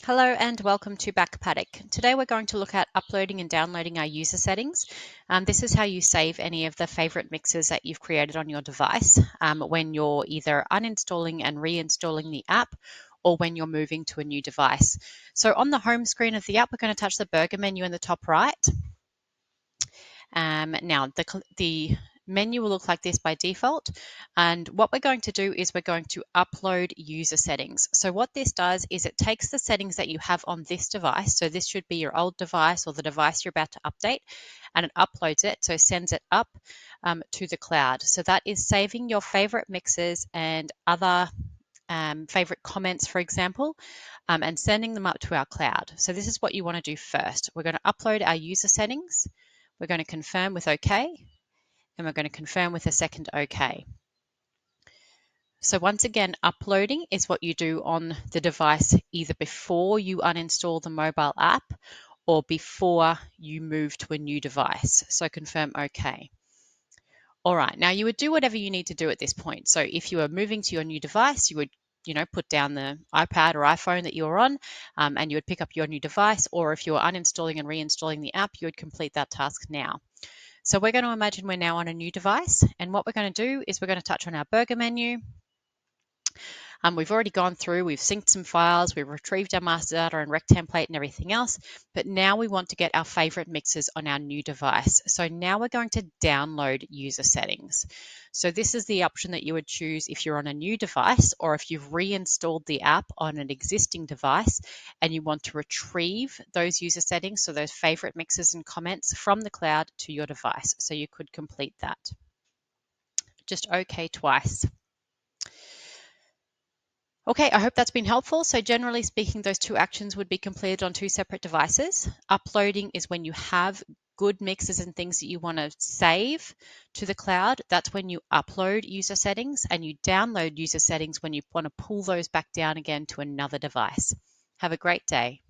Hello and welcome to Back Paddock. Today we're going to look at uploading and downloading our user settings. This is how you save any of the favorite mixes that you've created on your device when you're either uninstalling and reinstalling the app or when you're moving to a new device. So on the home screen of the app, we're going to touch the burger menu in the top right. Now, the menu will look like this by default. And what we're going to do is we're going to upload user settings. So what this does is it takes the settings that you have on this device. So this should be your old device or the device you're about to update, and it uploads it. So sends it up to the cloud. So that is saving your favorite mixes and other favorite comments, for example, and sending them up to our cloud. So this is what you want to do first. We're going to upload our user settings. We're going to confirm with OK, and we're going to confirm with a second OK. So once again, uploading is what you do on the device either before you uninstall the mobile app or before you move to a new device. So confirm OK. All right, now you would do whatever you need to do at this point. So if you are moving to your new device, you would put down the iPad or iPhone that you're on, and you would pick up your new device, or if you are uninstalling and reinstalling the app, you would complete that task now. So we're going to imagine we're now on a new device, and what we're going to do is we're going to touch on our burger menu. We've already gone through, we've synced some files, we've retrieved our master data and rec template and everything else, but now we want to get our favorite mixes on our new device. So now we're going to download user settings. So this is the option that you would choose if you're on a new device or if you've reinstalled the app on an existing device and you want to retrieve those user settings, so those favorite mixes and comments from the cloud to your device. So you could complete that. Just OK twice. Okay, I hope that's been helpful. So generally speaking, those two actions would be completed on two separate devices. Uploading is when you have good mixes and things that you want to save to the cloud. That's when you upload user settings, and you download user settings when you want to pull those back down again to another device. Have a great day.